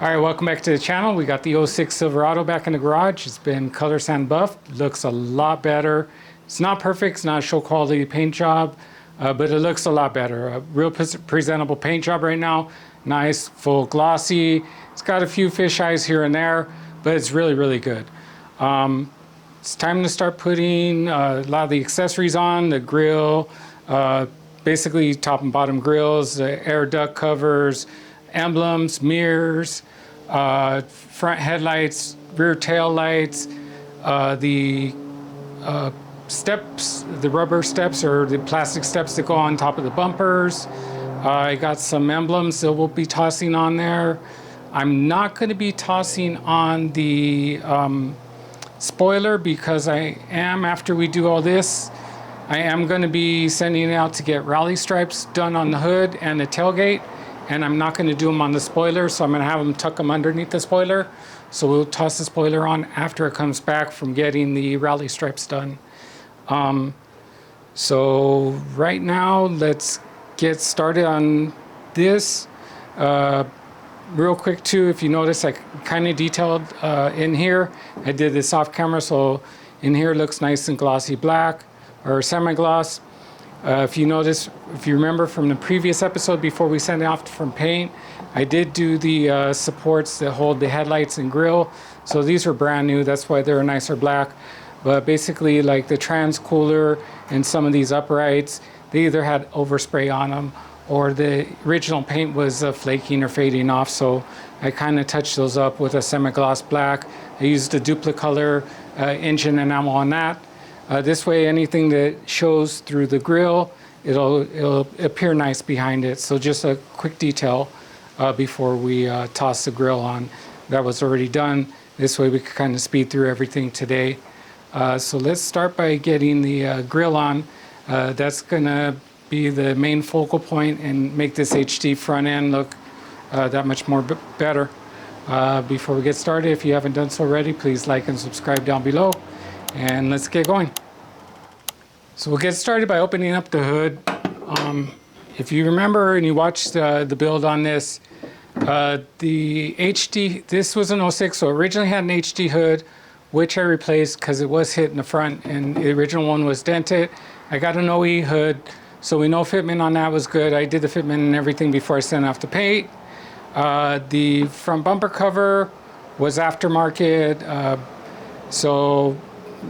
All right, welcome back to the channel. We got the '06 Silverado back in the garage. It's been color sand buffed. Looks a lot better. It's not perfect. It's not a show quality paint job, but it looks a lot better. A real presentable paint job right now. Nice, full glossy. It's got a few fish eyes here and there, but it's really, really good. It's time to start putting a lot of the accessories on, the grill, basically top and bottom grills, the air duct covers, emblems, mirrors, front headlights, rear tail lights, the steps, the rubber steps or the plastic steps that go on top of the bumpers. I got some emblems that we'll be tossing on there. I'm not going to be tossing on the spoiler because I am, after we do all this, I am going to be sending it out to get rally stripes done on the hood and the tailgate, and I'm not going to do them on the spoiler, so I'm going to have them tuck them underneath the spoiler. So we'll toss the spoiler on after it comes back from getting the rally stripes done. So right now, let's get started on this. Real quick too, if you notice, I kind of detailed in here. I did this off camera, so in here it looks nice and glossy black or semi-gloss. If you notice, if you remember from the previous episode before we sent it off from paint, I did do the supports that hold the headlights and grill. So these are brand new, that's why they're a nicer black. But basically, like the trans cooler and some of these uprights, they either had overspray on them or the original paint was flaking or fading off. So I kind of touched those up with a semi-gloss black. I used a Duplicolor engine enamel on that. This way, anything that shows through the grill, it'll appear nice behind it. So just a quick detail before we toss the grill on. That was already done. This way we can kind of speed through everything today. So let's start by getting the grill on. That's gonna be the main focal point and make this HD front end look that much more better. Before we get started, if you haven't done so already, please like and subscribe down below. And let's get going. So we'll get started by opening up the hood. If you remember and you watched the build on this, the HD, this was an '06, so originally had an HD hood, which I replaced because it was hit in the front and the original one was dented. I got an OE hood, so we know fitment on that was good. I did the fitment and everything before I sent off the paint. The front bumper cover was aftermarket, so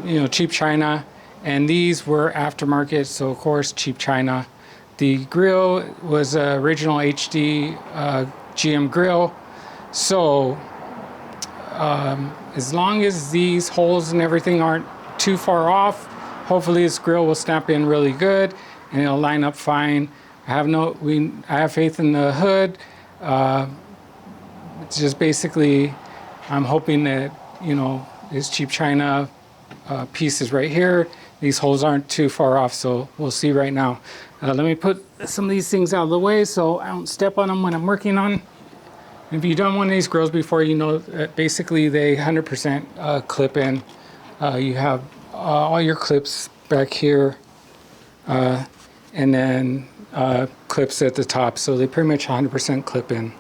you know, cheap China, and these were aftermarket, so of course cheap China. The grill was original HD GM grill, so as long as these holes and everything aren't too far off, hopefully this grill will snap in really good and it'll line up fine. I have faith in the hood. It's just basically, I'm hoping that, you know, this cheap China pieces right here, these holes aren't too far off, so we'll see right now. Let me put some of these things out of the way so I don't step on them when I'm working on. If you've done one of these grills before, you know that basically they 100% clip in. You have all your clips back here and then clips at the top, so they pretty much 100% clip in.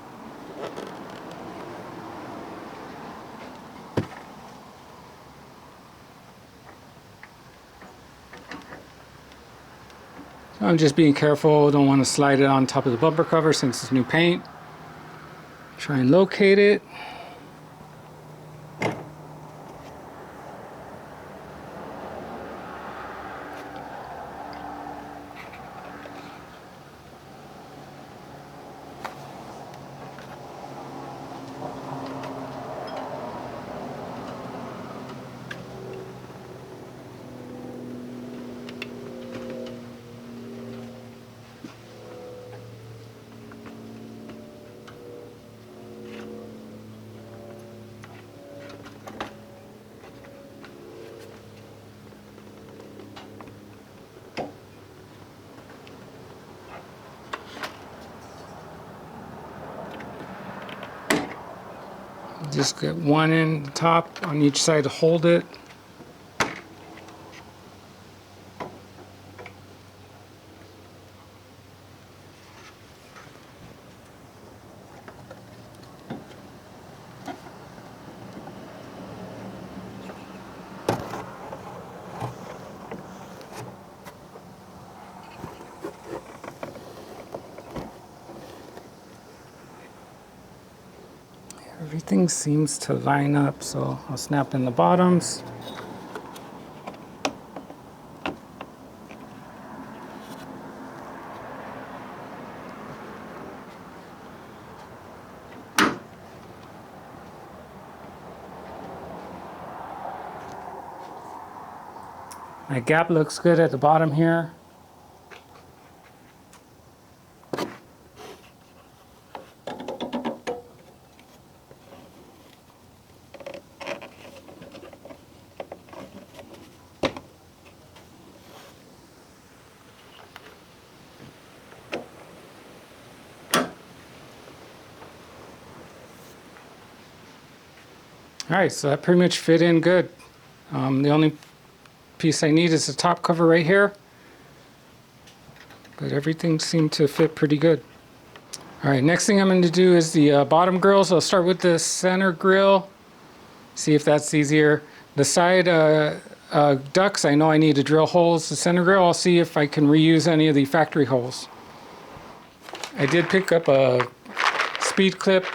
I'm just being careful, don't want to slide it on top of the bumper cover since it's new paint. Try and locate it. Just get one in the top on each side to hold it. Everything seems to line up, so I'll snap in the bottoms. My gap looks good at the bottom here. All right, so that pretty much fit in good. The only piece I need is the top cover right here, but everything seemed to fit pretty good. All right, next thing I'm going to do is the bottom grills. I'll start with the center grill, see if that's easier. The side ducts, I know I need to drill holes. The center grill, I'll see if I can reuse any of the factory holes. I did pick up a speed clip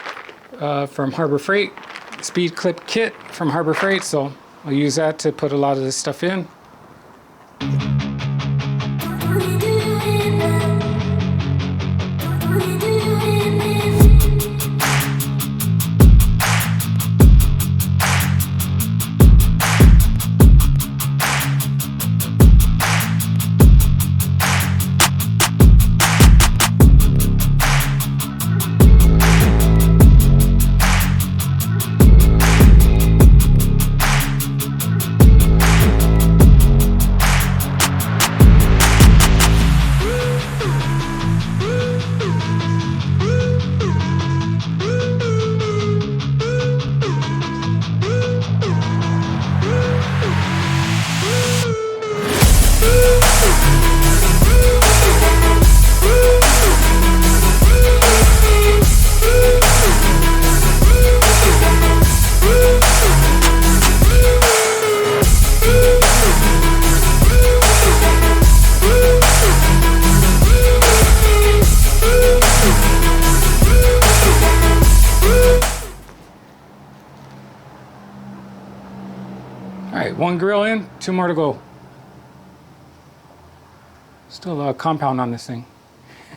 from Harbor Freight, speed clip kit from Harbor Freight, so I'll use that to put a lot of this stuff in. All right, one grill in, two more to go. Still a compound on this thing.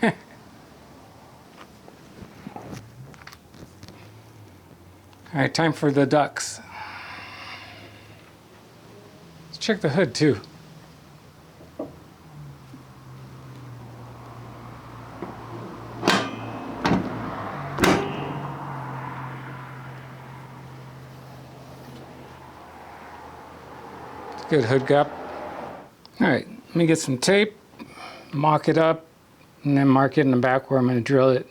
All right, time for the ducts. Let's check the hood too. Good hood gap. All right, let me get some tape, mock it up, and then mark it in the back where I'm going to drill it.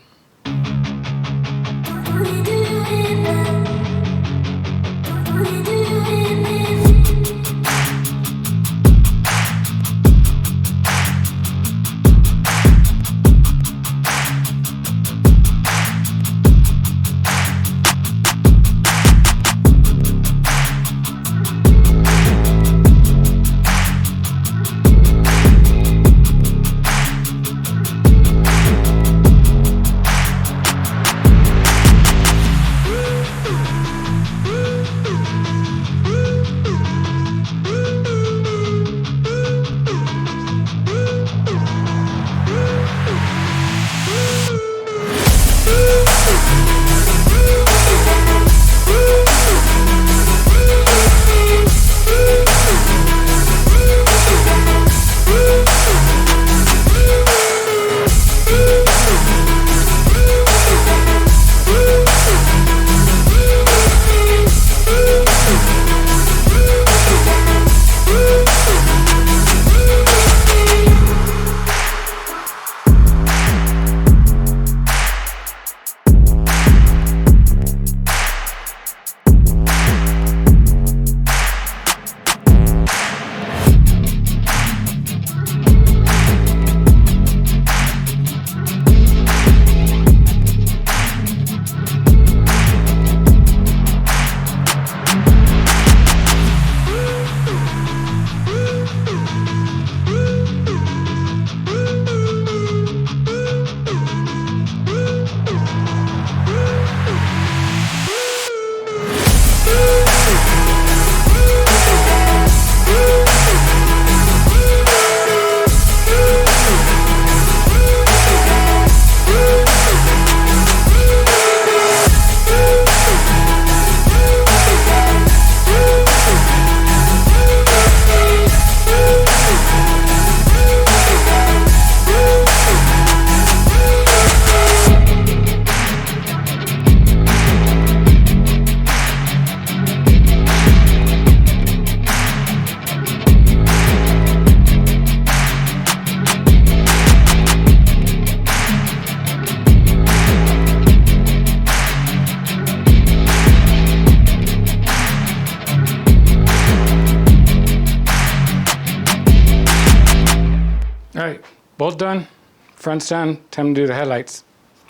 All right, bolt done, front's done, time to do the headlights.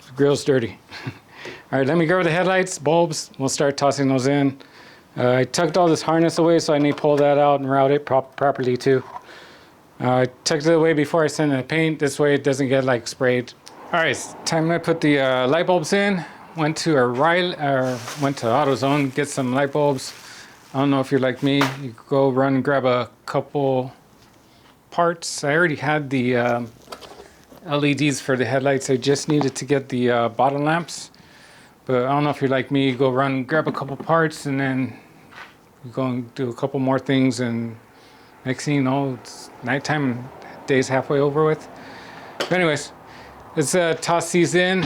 The grill's dirty. All right, let me grab the headlights, bulbs, we'll start tossing those in. I tucked all this harness away, so I need to pull that out and route it properly too. I tucked it away before I send it to paint, this way it doesn't get like sprayed. All right, it's time to put the light bulbs in. Went to AutoZone, get some light bulbs. I don't know if you're like me, you go run and grab a couple parts. I already had the LEDs for the headlights. I just needed to get the bottom lamps. But I don't know if you're like me, you go run, grab a couple parts, and then you go and do a couple more things, and next thing you know, it's nighttime, day's halfway over with. But anyways, let's toss these in.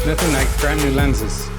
Nothing like brand new lenses.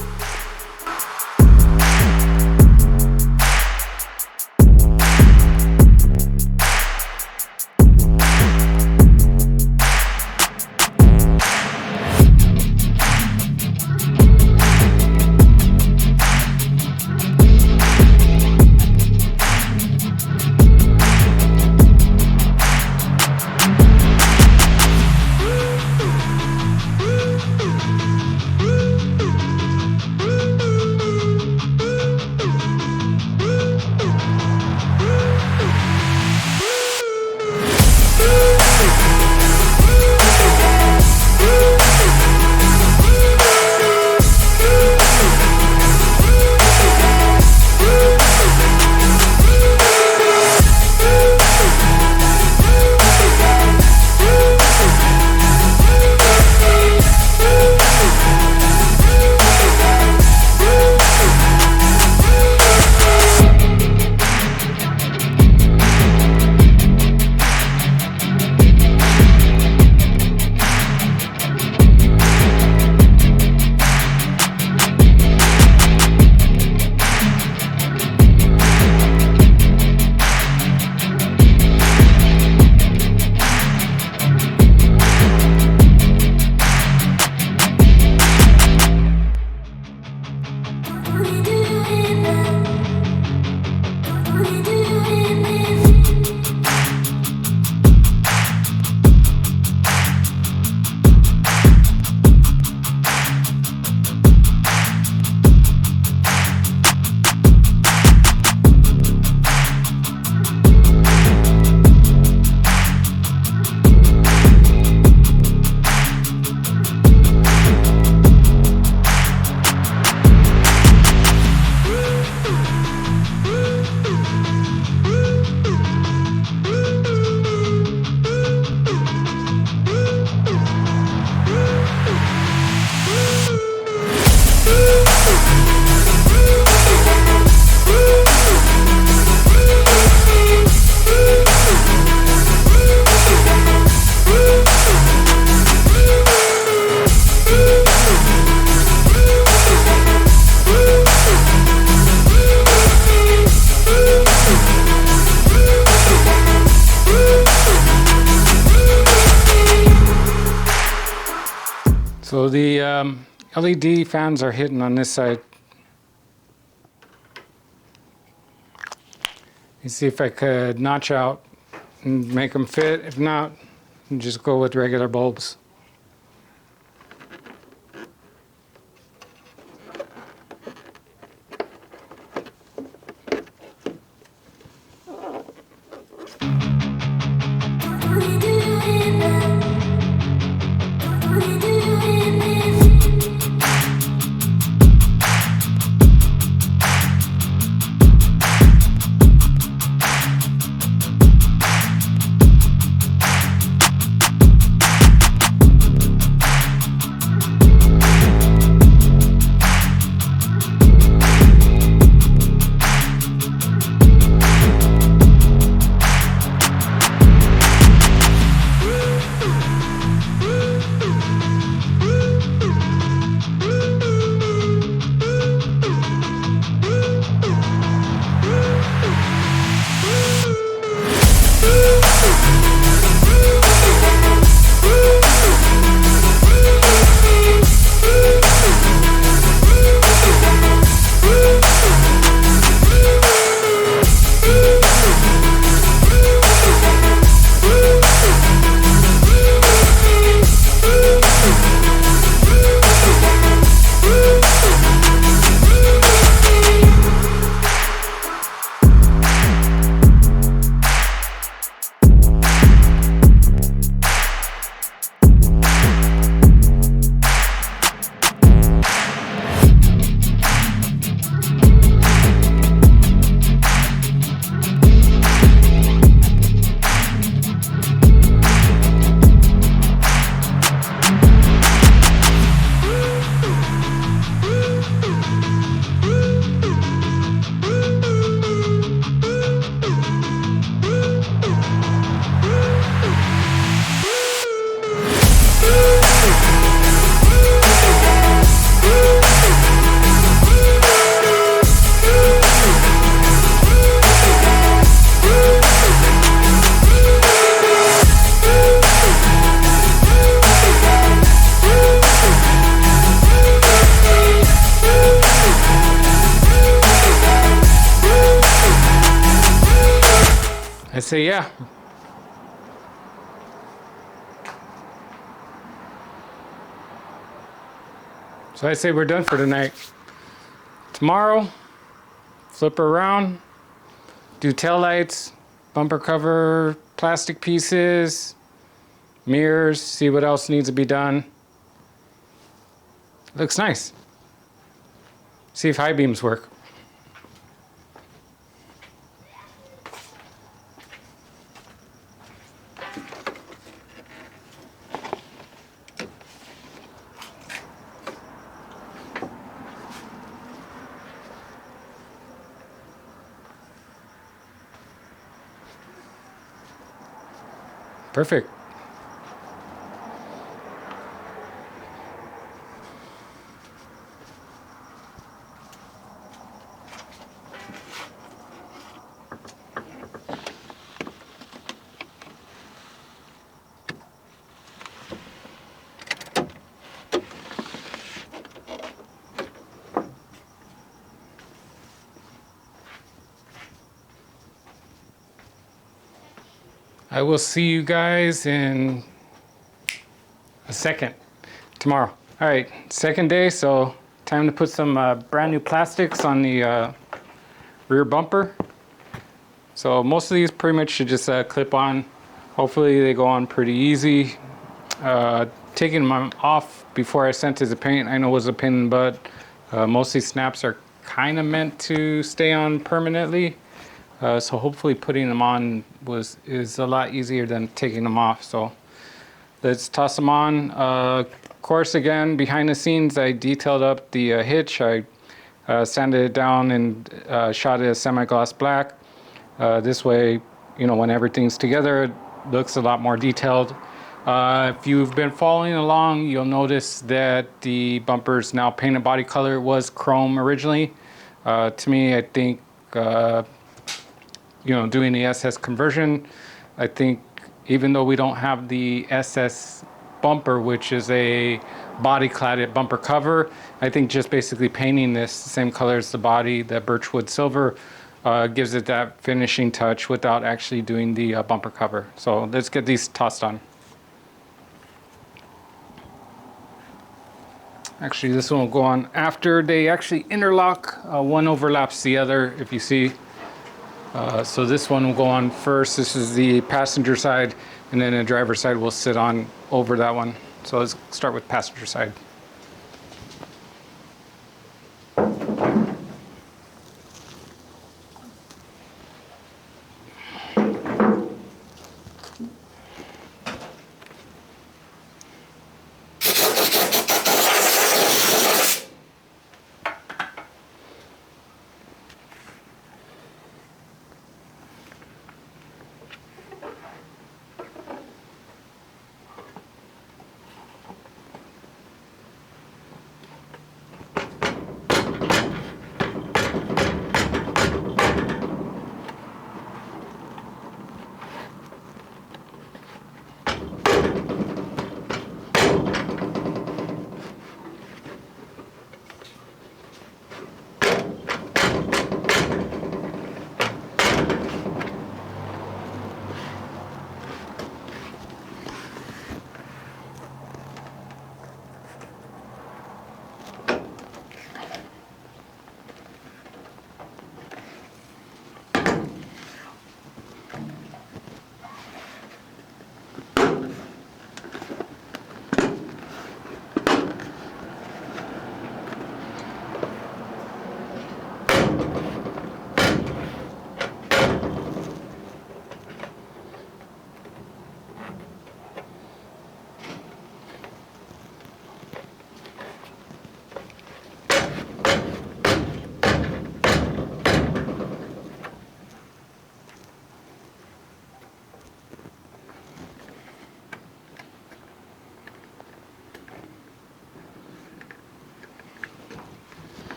So the LED fans are hidden on this side. You see if I could notch out and make them fit. If not, just go with regular bulbs. say, yeah. So I say we're done for tonight. Tomorrow, flip her around, do tail lights, bumper cover, plastic pieces, mirrors, see what else needs to be done. Looks nice. See if high beams work. Perfect. I will see you guys in a second tomorrow. All right, second day, so time to put some brand new plastics on the rear bumper. So most of these pretty much should just clip on. Hopefully they go on pretty easy. Taking them off before I sent to the paint, I know was a pain in the butt. Most of these snaps are kind of meant to stay on permanently. So hopefully putting them on is a lot easier than taking them off. So let's toss them on. Of course, again, behind the scenes, I detailed up the hitch. I sanded it down and shot it as semi-gloss black. This way, you know, when everything's together, it looks a lot more detailed. If you've been following along, you'll notice that the bumper is now painted body color. It was chrome originally. To me, I think, you know, doing the SS conversion, I think even though we don't have the SS bumper, which is a body cladded bumper cover, I think just basically painting this same color as the body, the birchwood silver, gives it that finishing touch without actually doing the bumper cover. So let's get these tossed on. Actually, this one will go on after they actually interlock. One overlaps the other, if you see. So this one will go on first. This is the passenger side, and then the driver's side will sit on over that one. So let's start with passenger side.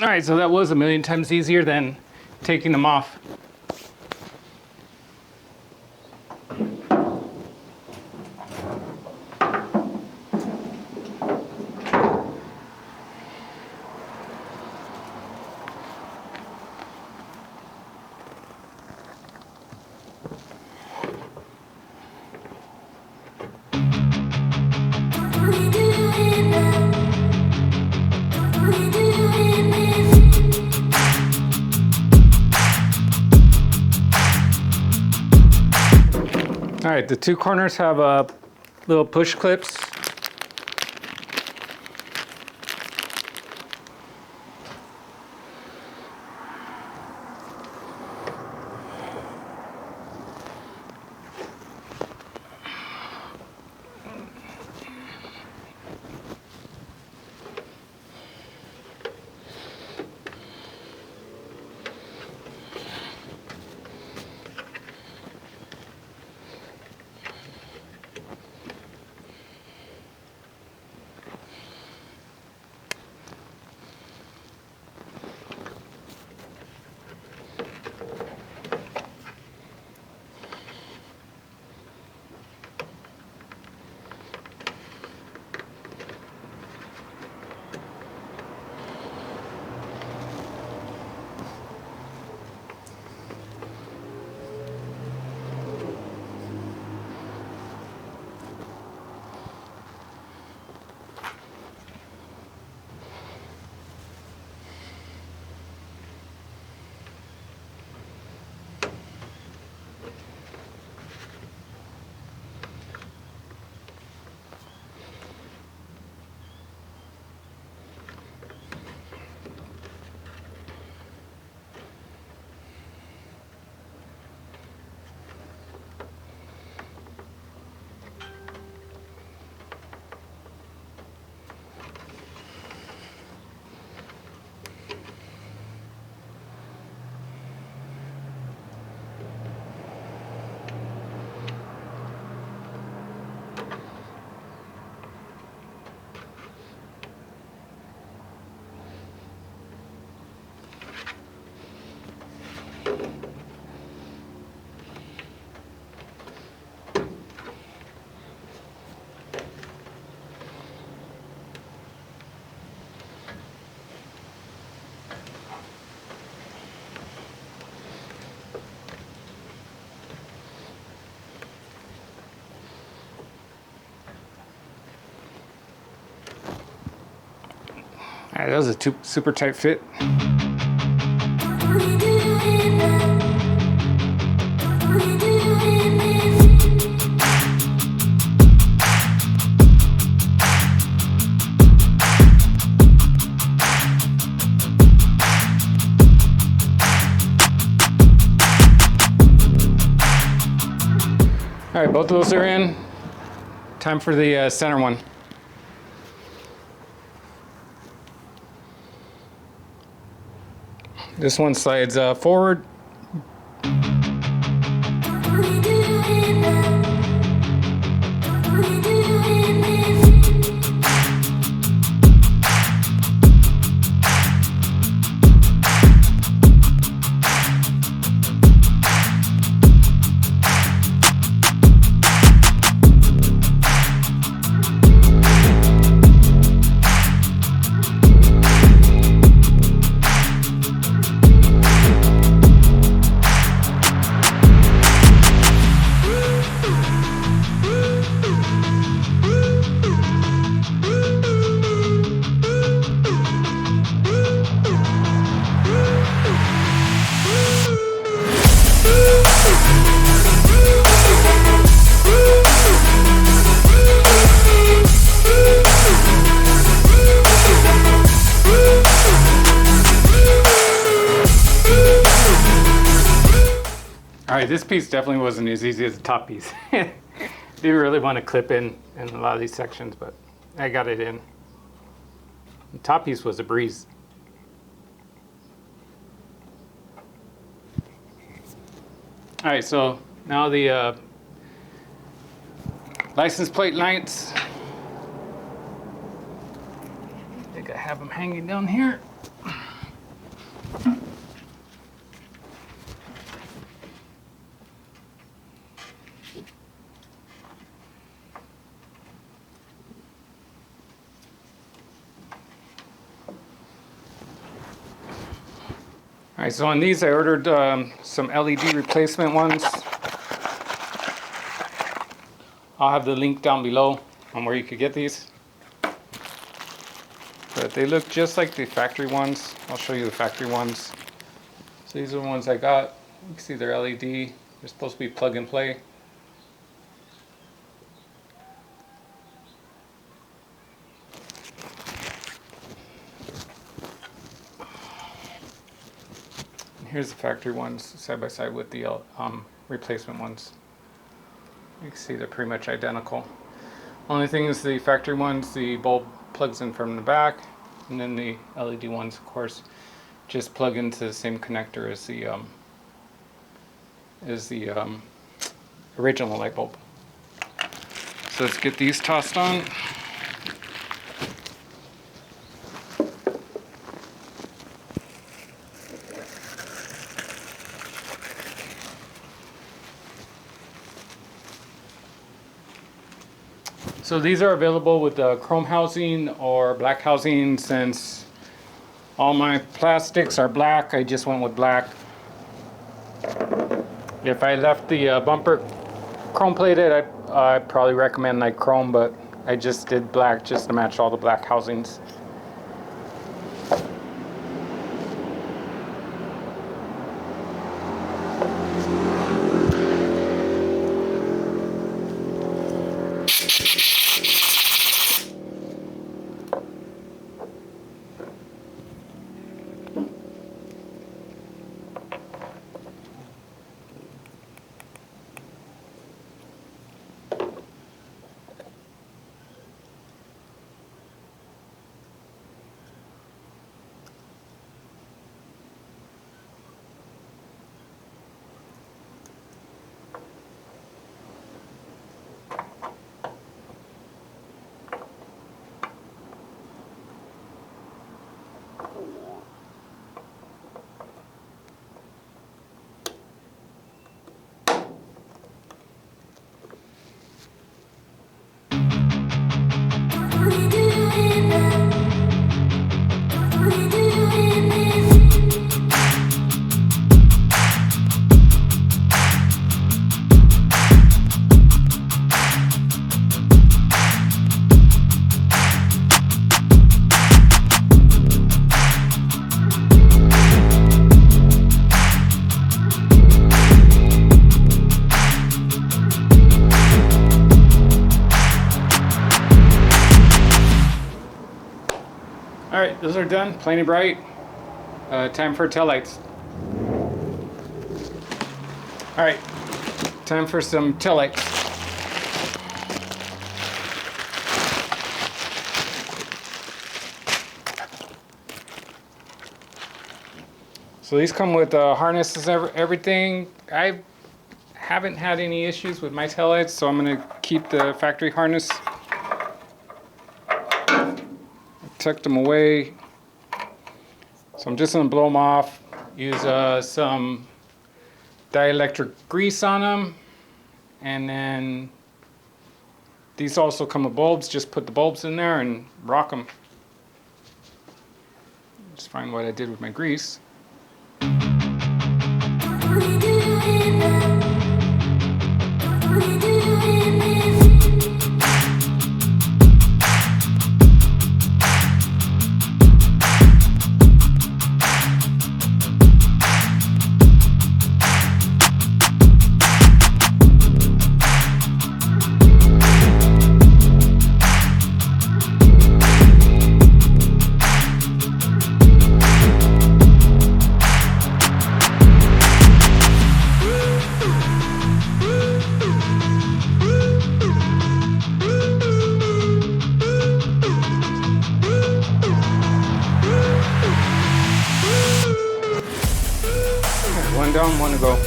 All right, so that was a million times easier than taking them off. All right, the two corners have little push clips. All right, that was a super tight fit. All right, both of those are in. Time for the center one. This one slides forward. All right, this piece definitely wasn't as easy as the top piece. Didn't really want to clip in a lot of these sections, but I got it in. The top piece was a breeze. All right, so now the license plate lights. I think I have them hanging down here. All right, so on these I ordered some LED replacement ones. I'll have the link down below on where you could get these. But they look just like the factory ones. I'll show you the factory ones. So these are the ones I got. You can see they're LED. They're supposed to be plug and play. Here's the factory ones side by side with the replacement ones. You can see they're pretty much identical. Only thing is the factory ones, the bulb plugs in from the back, and then the LED ones, of course, just plug into the same connector as the original light bulb. So let's get these tossed on. So these are available with chrome housing or black housing. Since all my plastics are black, I just went with black. If I left the bumper chrome plated, I'd probably recommend like chrome, but I just did black just to match all the black housings. Alright, those are done, plenty bright. Time for taillights. Alright, time for some taillights. So these come with harnesses, everything. I haven't had any issues with my taillights, so I'm going to keep the factory harness. Tucked them away. So I'm just going to blow them off. Use some dielectric grease on them. And then these also come with bulbs. Just put the bulbs in there and rock them. Just find what I did with my grease. One down, one to go.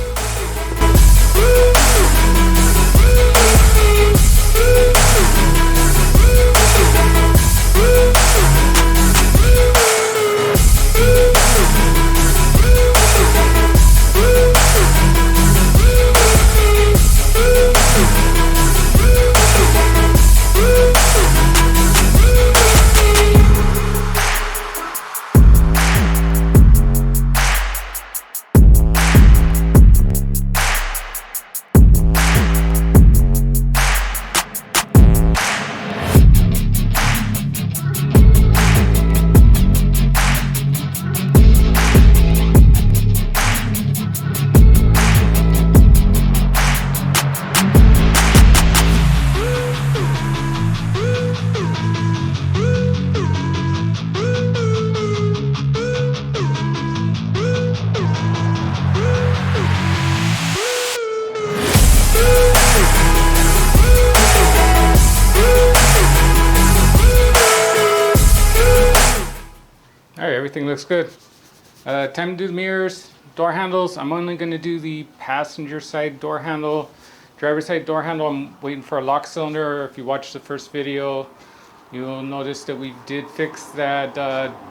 right, everything looks good. Time to do the mirrors, door handles. I'm only going to do the passenger side door handle. Driver side door handle, I'm waiting for a lock cylinder. If you watched the first video, you'll notice that we did fix that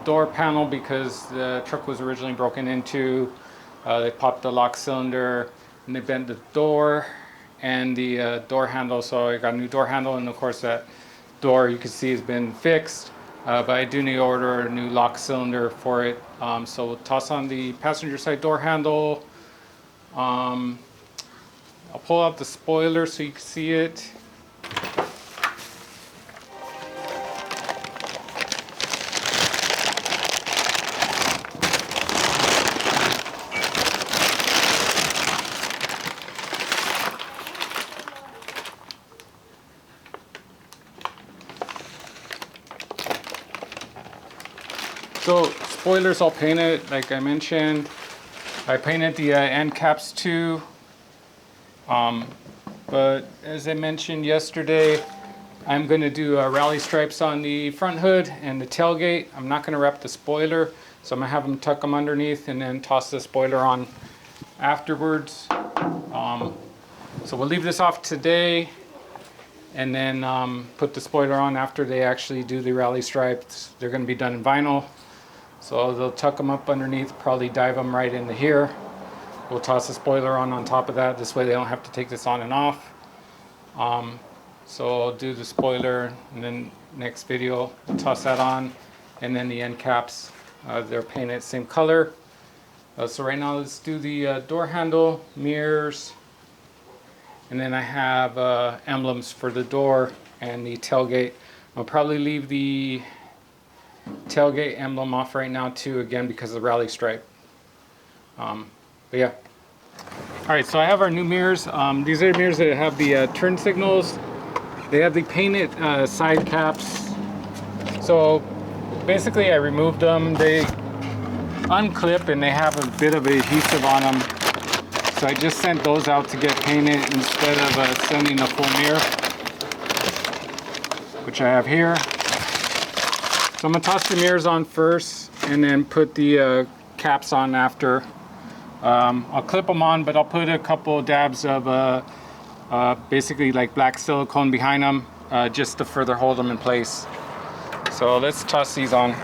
door panel because the truck was originally broken into. They popped the lock cylinder and they bent the door and the door handle. So I got a new door handle, and of course that door you can see has been fixed. But I do need to order a new lock cylinder for it. So we'll toss on the passenger side door handle. I'll pull out the spoiler so you can see it. So spoilers all painted, like I mentioned. I painted the end caps too. But as I mentioned yesterday, I'm going to do rally stripes on the front hood and the tailgate. I'm not going to wrap the spoiler, so I'm going to have them tuck them underneath and then toss the spoiler on afterwards. So we'll leave this off today and then put the spoiler on after they actually do the rally stripes. They're going to be done in vinyl. So they'll tuck them up underneath, probably dive them right into here. We'll toss the spoiler on top of that. This way they don't have to take this on and off. So I'll do the spoiler, and then next video we'll toss that on, and then the end caps. They're painted same color. So right now let's do the door handle, mirrors, and then I have emblems for the door and the tailgate. I'll probably leave the tailgate emblem off right now too, again because of the rally stripe. But yeah. Alright, so I have our new mirrors. These are mirrors that have the turn signals. They have the painted side caps. So basically I removed them. They unclip and they have a bit of adhesive on them. So I just sent those out to get painted instead of sending a full mirror, which I have here. So I'm going to toss the mirrors on first and then put the caps on after. I'll clip them on, but I'll put a couple dabs of basically like black silicone behind them just to further hold them in place. So let's toss these on.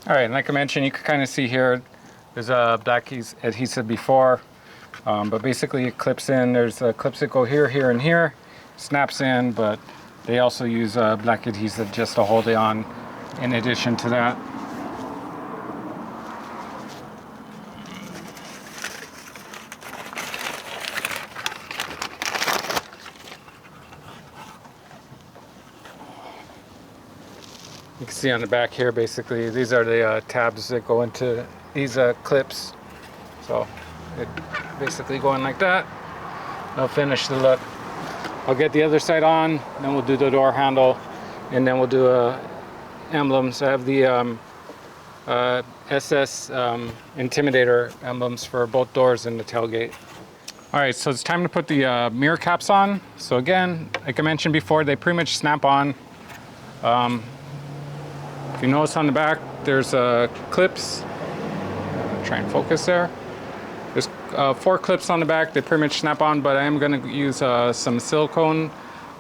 Alright, like I mentioned, you can kind of see here, there's a black adhesive before, but basically it clips in. There's clips that go here, here, and here, snaps in, but they also use black adhesive just to hold it on in addition to that. You can see on the back here, basically, these are the tabs that go into these clips. So it basically going like that. I'll finish the look. I'll get the other side on, then we'll do the door handle, and then we'll do emblems. I have the SS Intimidator emblems for both doors and the tailgate. All right, so it's time to put the mirror caps on. So again, like I mentioned before, they pretty much snap on. If you notice on the back, there's clips. Try and focus there. There's 4 clips on the back. They pretty much snap on, but I am going to use some silicone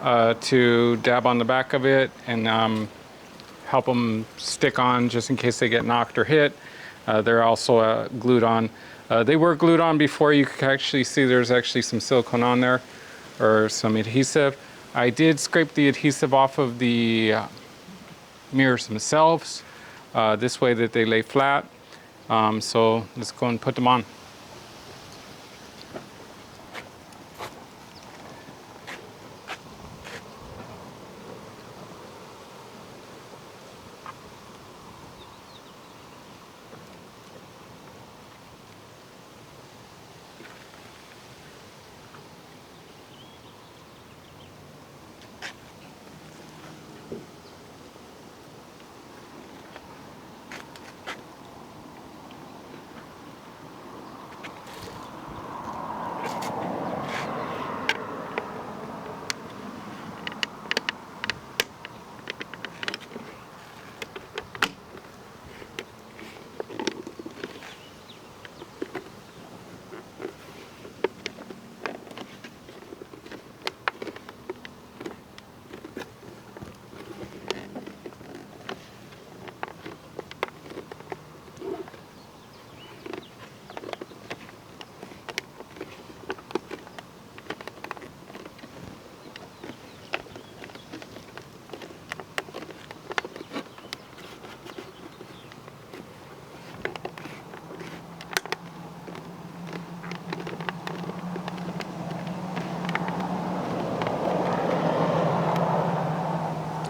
to dab on the back of it and help them stick on just in case they get knocked or hit. They're also glued on. They were glued on before. You can actually see there's actually some silicone on there, or some adhesive. I did scrape the adhesive off of the mirrors themselves, this way that they lay flat. So let's go and put them on.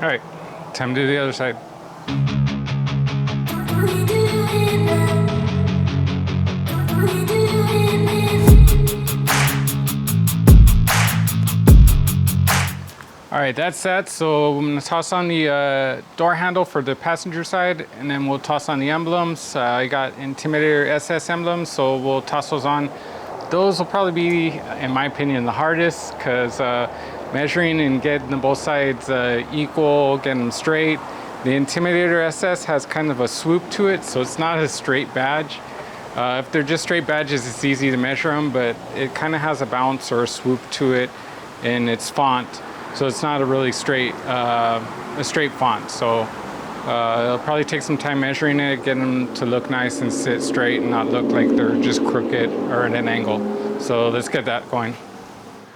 All right, time to do the other side. All right, that's set. So I'm gonna toss on the door handle for the passenger side, and then we'll toss on the emblems. I got Intimidator SS emblems, so we'll toss those on. Those will probably be, in my opinion, the hardest, because measuring and getting them both sides equal, getting them straight. The Intimidator SS has kind of a swoop to it, so it's not a straight badge. If they're just straight badges, it's easy to measure them, but it kind of has a bounce or a swoop to it in its font, so it's not a really straight, a straight font. So it'll probably take some time measuring it, getting them to look nice and sit straight and not look like they're just crooked or at an angle. So let's get that going.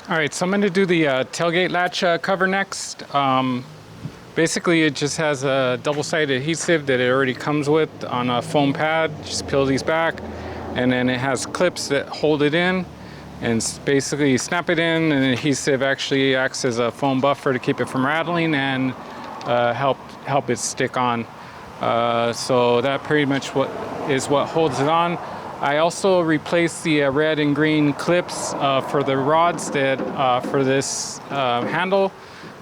All right, so I'm going to do the tailgate latch cover next. Basically, it just has a double-sided adhesive that it already comes with on a foam pad. Just peel these back, and then it has clips that hold it in. And basically, you snap it in, and the adhesive actually acts as a foam buffer to keep it from rattling and help it stick on. So that pretty much is what holds it on. I also replaced the red and green clips for the rods that for this handle.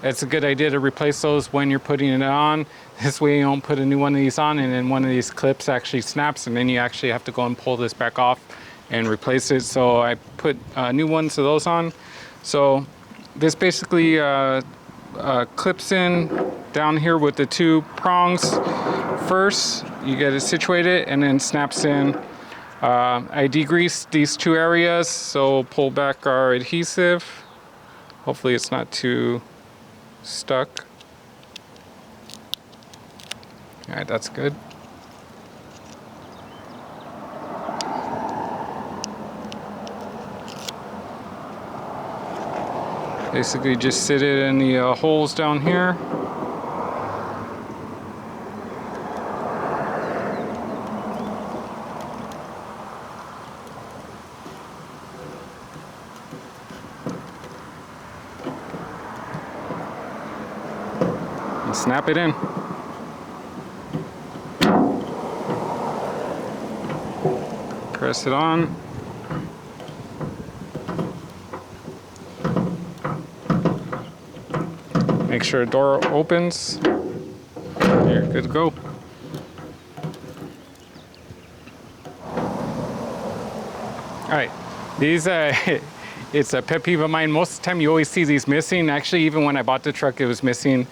It's a good idea to replace those when you're putting it on. This way you don't put a new one of these on and then one of these clips actually snaps, and then you actually have to go and pull this back off and replace it. So I put new ones of those on. So this basically clips in down here with the two prongs. First, you get it situated and then snaps in. I degreased these two areas, so pull back our adhesive. Hopefully it's not too stuck. All right, that's good. Basically just sit it in the holes down here. Snap it in. Press it on. Make sure the door opens. You're good to go. All right, these it's a pet peeve of mine. Most of the time you always see these missing. Actually, even when I bought the truck, it was missing.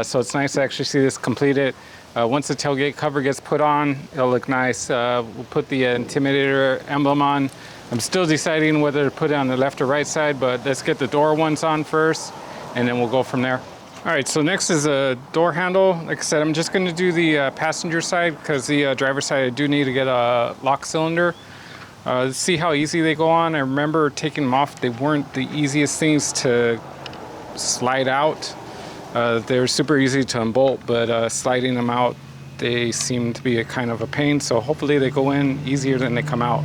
So it's nice to actually see this completed. Once the tailgate cover gets put on, it'll look nice. We'll put the Intimidator emblem on. I'm still deciding whether to put it on the left or right side, but let's get the door ones on first. and then we'll go from there. All right, so next is a door handle. Like I said, I'm just going to do the passenger side because the driver's side I do need to get a lock cylinder. See how easy they go on. I remember taking them off. They weren't the easiest things to slide out. They're super easy to unbolt, but sliding them out, they seem to be a kind of a pain. So hopefully they go in easier than they come out.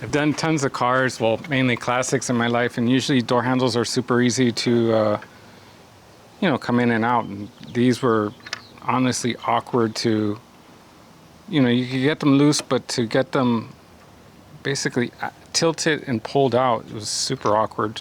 I've done tons of cars, well, mainly classics in my life, and usually door handles are super easy to come in and out. And these were honestly awkward to, you could get them loose, but to get them basically tilted and pulled out, it was super awkward.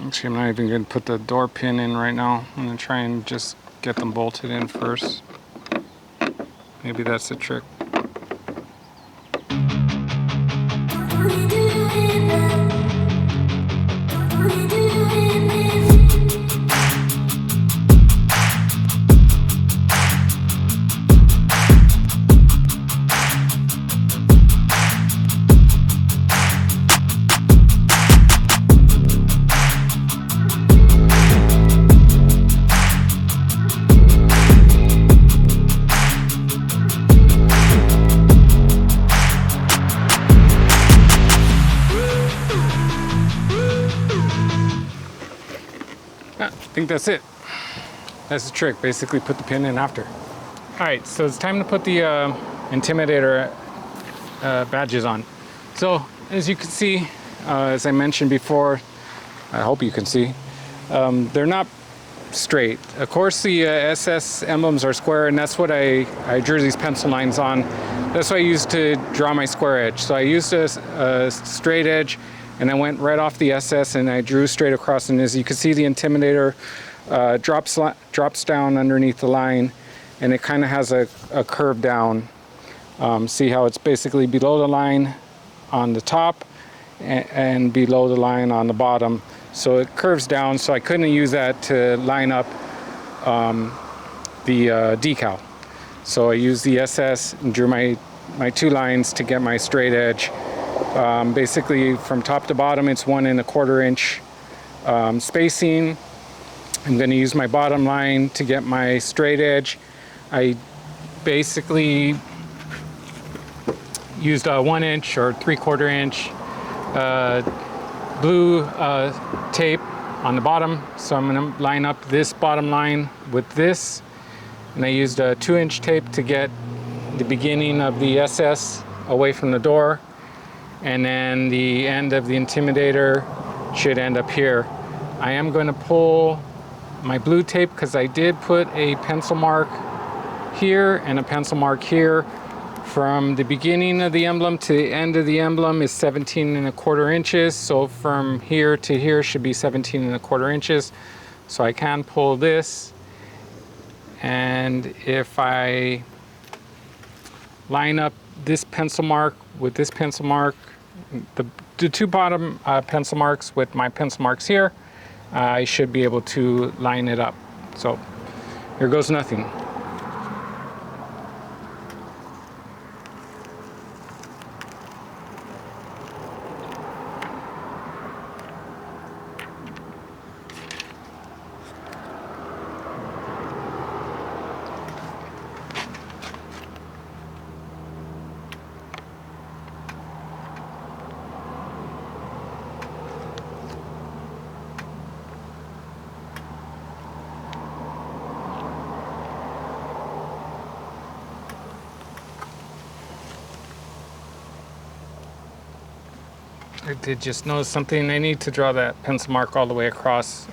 Actually, I'm not even going to put the door pin in right now. I'm going to try and just get them bolted in first. Maybe that's the trick. I think that's it. That's the trick. Basically put the pin in after. All right, so it's time to put the Intimidator badges on. So as you can see, as I mentioned before, I hope you can see, they're not straight. Of course the SS emblems are square, and that's what I drew these pencil lines on. That's what I used to draw my square edge. So I used a straight edge, and I went right off the SS and I drew straight across, and as you can see, the Intimidator drops down underneath the line, and it kind of has a curve down. See how it's basically below the line on the top and below the line on the bottom. So it curves down, so I couldn't use that to line up the decal. So I used the SS and drew my two lines to get my straight edge. Basically from top to bottom, it's 1 1/4 inch spacing. I'm going to use my bottom line to get my straight edge. I basically used a 1 inch or 3/4 inch blue tape on the bottom. So I'm going to line up this bottom line with this, and I used a 2-inch tape to get the beginning of the SS away from the door, and then the end of the Intimidator should end up here. I am going to pull my blue tape because I did put a pencil mark here and a pencil mark here. From the beginning of the emblem to the end of the emblem is 17 1/4 inches. So from here to here should be 17 1/4 inches. So I can pull this, and if I line up this pencil mark with this pencil mark, the two bottom pencil marks with my pencil marks here, I should be able to line it up. So here goes nothing. I did just notice something. I need to draw that pencil mark all the way across.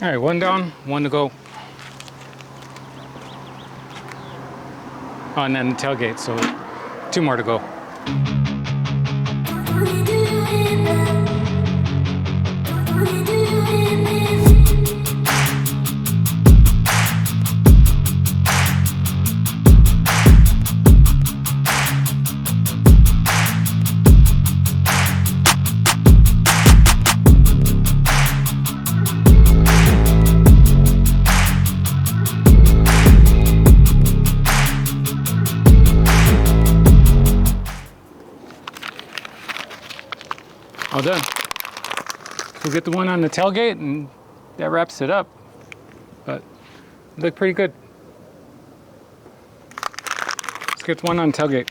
All right, one down, one to go. Oh, and then the tailgate, so 2 more to go. All done. We'll get the one on the tailgate and that wraps it up. But it looked pretty good. Let's get the one on tailgate.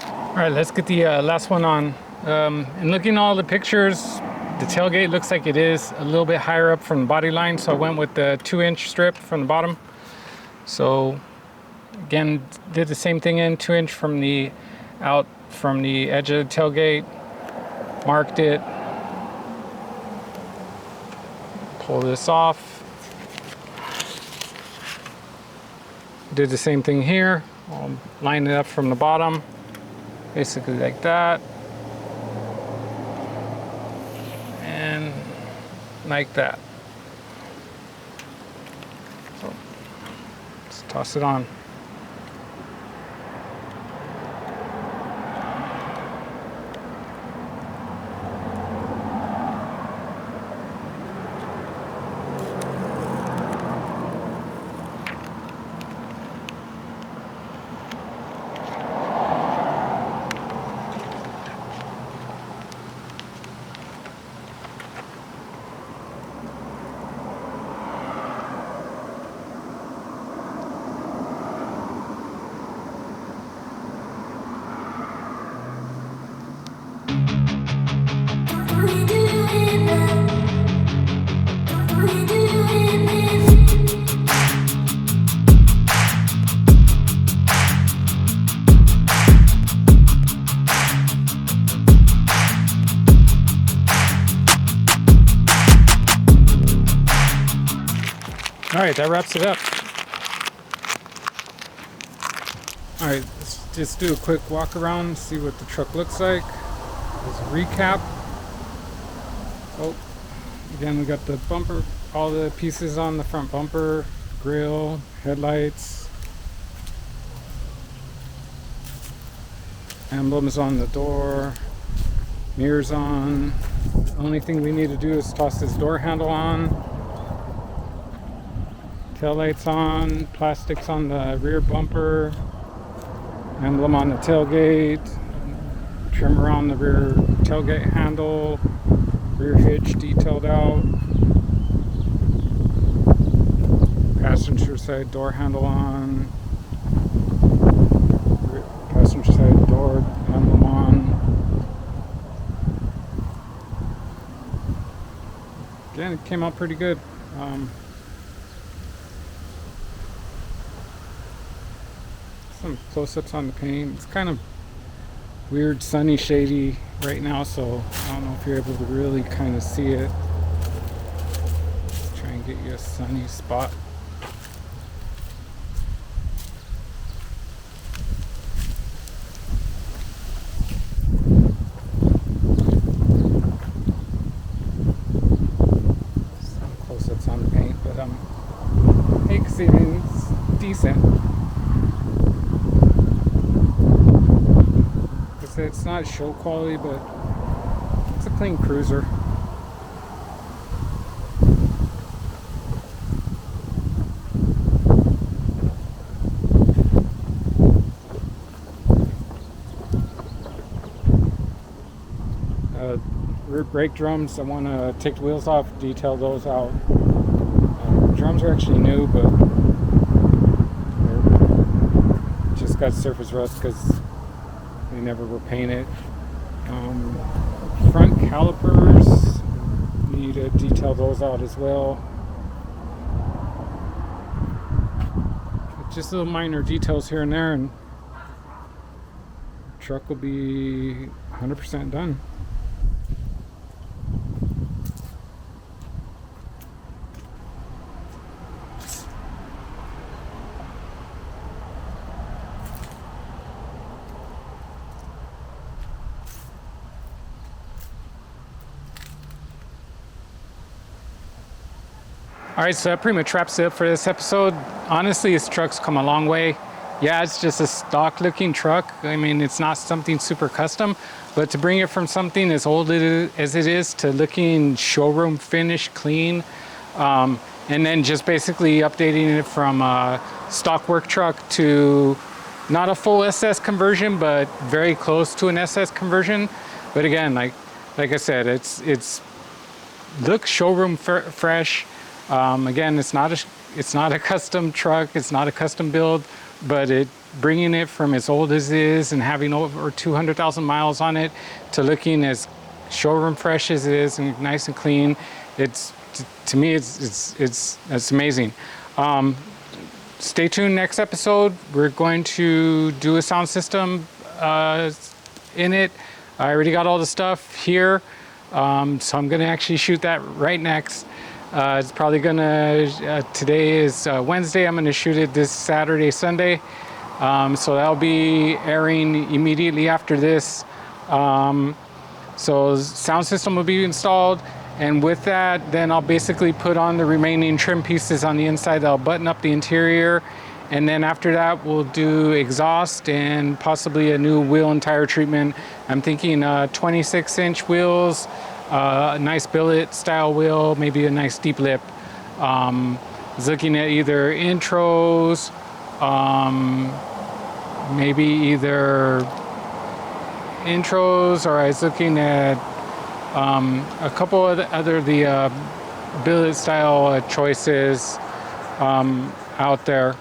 All right, let's get the last one on. And looking at all the pictures, the tailgate looks like it is a little bit higher up from the body line, so I went with the 2-inch strip from the bottom. So again, did the same thing in 2-inch from the out from the edge of the tailgate. Marked it, pull this off, did the same thing here. I'll line it up from the bottom, basically like that, and like that. So let's toss it on. All right, that wraps it up. All right, let's just do a quick walk around, see what the truck looks like. As a recap. Oh, again, we got the bumper, all the pieces on the front bumper, grille, headlights, emblems on the door, mirrors on. The only thing we need to do is toss this door handle on. Taillights on, plastics on the rear bumper, emblem on the tailgate, trim around the rear tailgate handle, rear hitch detailed out, passenger side door handle on, passenger side door emblem on. Again, it came out pretty good. Some close-ups on the paint. It's kind of weird, sunny, shady right now, so I don't know if you're able to really kind of see it. Let's try and get you a sunny spot. Some close-ups on the paint, but it's decent. It's not show quality, but it's a clean cruiser. Rear brake drums, I want to take the wheels off, detail those out. Drums are actually new, but they're just got surface rust because they never were painted. Front calipers, need to detail those out as well. Just little minor details here and there, and the truck will be 100% done. All right, so that pretty much wraps it up for this episode. Honestly, this truck's come a long way. Yeah, it's just a stock looking truck. I mean, it's not something super custom, but to bring it from something as old as it is to looking showroom finish clean, and then just basically updating it from a stock work truck to not a full SS conversion, but very close to an SS conversion. But again, like I said, it's looks showroom fresh. Again, it's not a custom truck. It's not a custom build, but bringing it from as old as it is and having over 200,000 miles on it to looking as showroom fresh as it is and nice and clean. To me, it's amazing. Stay tuned. Next episode, we're going to do a sound system in it. I already got all the stuff here, so I'm going to actually shoot that right next. It's probably gonna, today is Wednesday, I'm gonna shoot it this Saturday, Sunday. So that'll be airing immediately after this. So sound system will be installed. And with that, then I'll basically put on the remaining trim pieces on the inside that'll button up the interior. And then after that, we'll do exhaust and possibly a new wheel and tire treatment. I'm thinking 26-inch wheels, a nice billet style wheel, maybe a nice deep lip. I was looking at either intros, maybe either intros, or I was looking at a couple of the billet style choices out there.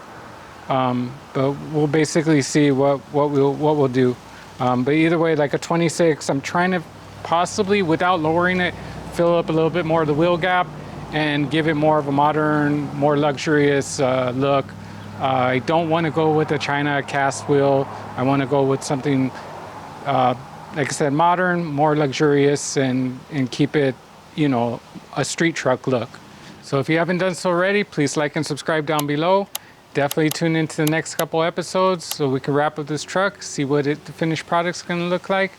But we'll basically see what we'll do. But either way, like a 26, I'm trying to possibly, without lowering it, fill up a little bit more of the wheel gap and give it more of a modern, more luxurious look. I don't want to go with a China cast wheel. I want to go with something, like I said, modern, more luxurious, and keep it, a street truck look. So if you haven't done so already, please like and subscribe down below. Definitely tune into the next couple episodes so we can wrap up this truck, see what the finished product's going to look like.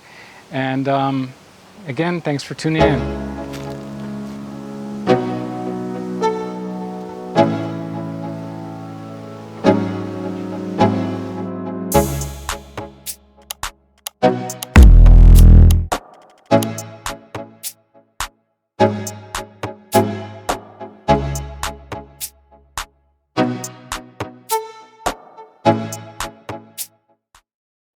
And again, thanks for tuning in.